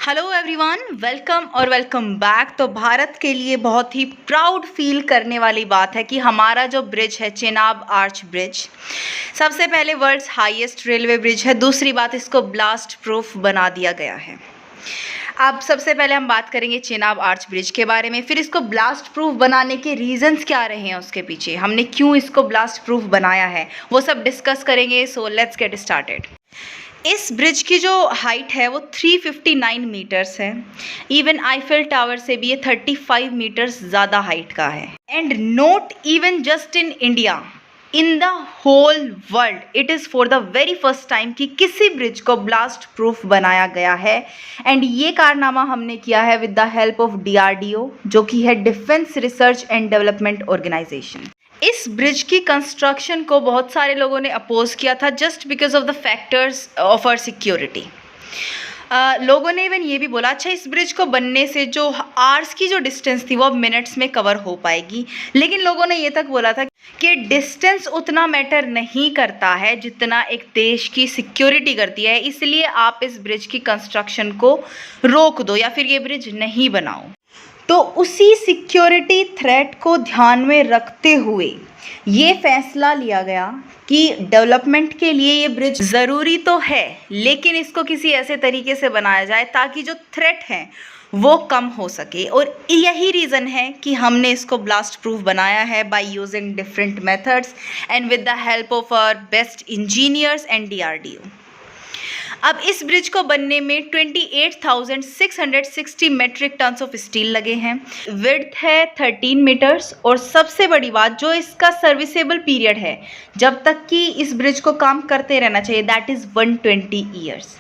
Hello everyone, welcome back. तो भारत के लिए बहुत ही प्राउड फील करने वाली बात है कि हमारा जो ब्रिज है चेनाब आर्च ब्रिज सबसे पहले वर्ल्ड्स हाईएस्ट रेलवे ब्रिज है। दूसरी बात, इसको ब्लास्ट प्रूफ बना दिया गया है। अब सबसे पहले हम बात करेंगे चेनाब आर्च ब्रिज के बारे में, फिर इसको ब्लास्ट प्रूफ बनाने के रीजंस क्या रहे हैं, उसके पीछे हमने क्यों इसको ब्लास्ट प्रूफ बनाया है, वो सब डिस्कस करेंगे। So let's get started. इस ब्रिज की जो हाइट है वो 359 मीटर्स है। इवन आईफिल टावर से भी ये 35 मीटर्स ज़्यादा हाइट का है। And not even just in India, in the whole world it is for the very first time कि किसी ब्रिज को ब्लास्ट प्रूफ बनाया गया है। एंड ये कारनामा हमने किया है with the help of DRDO, जो कि है defence research and development organisation. इस ब्रिज की कंस्ट्रक्शन को बहुत सारे लोगों ने अपोज किया था just because of the factors of our security. लोगों ने इवन ये भी बोला, अच्छा इस ब्रिज को बनने से जो आवर्स की जो डिस्टेंस थी वो अब मिनट्स में कवर हो पाएगी। लेकिन लोगों ने ये तक बोला था कि डिस्टेंस उतना मैटर नहीं करता है जितना एक देश की सिक्योरिटी करती है, इसलिए आप इस ब्रिज की कंस्ट्रक्शन को रोक दो या फिर ये ब्रिज नहीं बनाओ। तो उसी सिक्योरिटी थ्रेट को ध्यान में रखते हुए ये फैसला लिया गया कि डेवलपमेंट के लिए ये ब्रिज ज़रूरी तो है, लेकिन इसको किसी ऐसे तरीके से बनाया जाए ताकि जो थ्रेट है वो कम हो सके। और यही रीज़न है कि हमने इसको ब्लास्ट प्रूफ बनाया है by using different methods and with the help of our best engineers and DRDO। अब इस ब्रिज को बनने में 28,660 मेट्रिक टन्स ऑफ स्टील लगे हैं। विड्थ है 13 मीटर्स और सबसे बड़ी बात, जो इसका सर्विसेबल पीरियड है जब तक कि इस ब्रिज को काम करते रहना चाहिए, दैट इज़ 120 ईयर्स।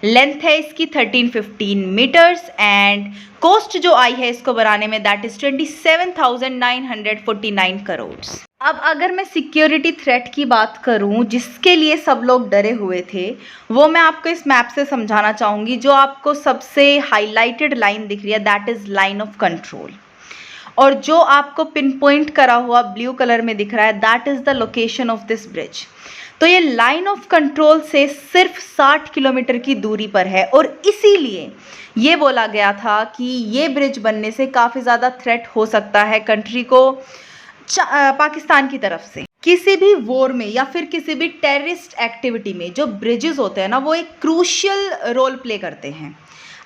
लेंथ है इसकी 1315 मीटर्स एंड कॉस्ट जो आई है इसको बनाने में दैट इज़ 27,949 करोड़। अब अगर मैं सिक्योरिटी थ्रेट की बात करूं जिसके लिए सब लोग डरे हुए थे, वो मैं आपको इस मैप से समझाना चाहूँगी। जो आपको सबसे हाईलाइटेड लाइन दिख रही है that is line of control, और जो आपको पिन पॉइंट करा हुआ ब्लू कलर में दिख रहा है that is the location of this bridge. तो ये लाइन ऑफ कंट्रोल से सिर्फ 60 किलोमीटर की दूरी पर है, और इसीलिए ये बोला गया था कि ये ब्रिज बनने से काफ़ी ज़्यादा थ्रेट हो सकता है कंट्री को, पाकिस्तान की तरफ से। किसी भी वॉर में या फिर किसी भी टेररिस्ट एक्टिविटी में जो ब्रिजेस होते हैं ना, वो एक क्रूशियल रोल प्ले करते हैं।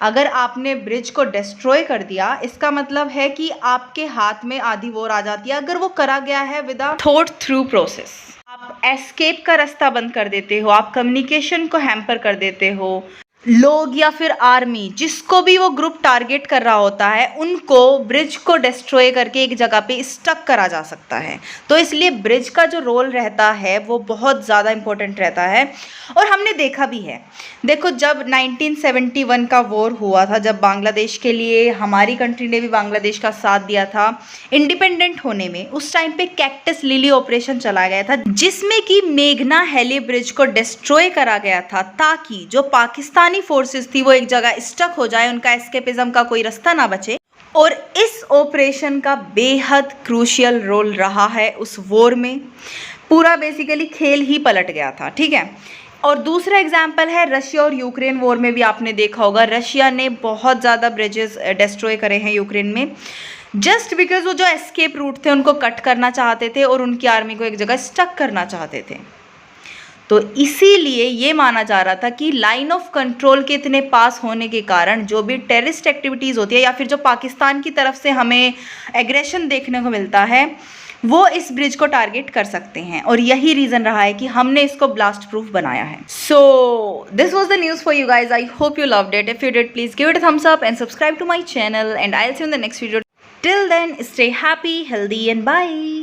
अगर आपने ब्रिज को डिस्ट्रॉय कर दिया, इसका मतलब है कि आपके हाथ में आधी वॉर आ जाती है। अगर वो करा गया है with a thought through process, आप एस्केप का रास्ता बंद कर देते हो, आप कम्युनिकेशन को हैम्पर कर देते हो। लोग या फिर आर्मी, जिसको भी वो ग्रुप टारगेट कर रहा होता है, उनको ब्रिज को डिस्ट्रॉय करके एक जगह पे स्टक करा जा सकता है। तो इसलिए ब्रिज का जो रोल रहता है वो बहुत ज़्यादा इम्पोर्टेंट रहता है। और हमने देखा भी है, देखो जब 1971 का वॉर हुआ था, जब बांग्लादेश के लिए हमारी कंट्री ने भी बांग्लादेश का साथ दिया था इंडिपेंडेंट होने में, उस टाइम पे कैक्टस लिली ऑपरेशन चलाया गया था जिसमें कि मेघना हेली ब्रिज को डिस्ट्रॉय करा गया था ताकि जो पाकिस्तान फोर्सेस थी वो एक जगह स्टक हो जाए, उनका एस्केपिज्म का कोई रास्ता ना बचे। और इस ऑपरेशन का बेहद क्रूशियल रोल रहा है उस वॉर में। पूरा बेसिकली खेल ही पलट गया था, ठीक है। और दूसरा एग्जाम्पल है रशिया और यूक्रेन वॉर में भी आपने देखा होगा, रशिया ने बहुत ज़्यादा ब्रिजेस डिस्ट्रॉय करे हैं यूक्रेन में, जस्ट बिकॉज वो जो एस्केप रूट थे उनको कट करना चाहते थे और उनकी आर्मी को एक जगह स्टक करना चाहते थे। तो इसीलिए ये माना जा रहा था कि लाइन ऑफ कंट्रोल के इतने पास होने के कारण जो भी टेररिस्ट एक्टिविटीज़ होती है या फिर जो पाकिस्तान की तरफ से हमें एग्रेशन देखने को मिलता है, वो इस ब्रिज को टारगेट कर सकते हैं। और यही रीज़न रहा है कि हमने इसको ब्लास्ट प्रूफ बनाया है। So this was the news for you guys. I hope you loved it. If you did, please give it a thumbs up and subscribe to my channel and I will see you in the next video. Till then, stay happy, healthy and bye.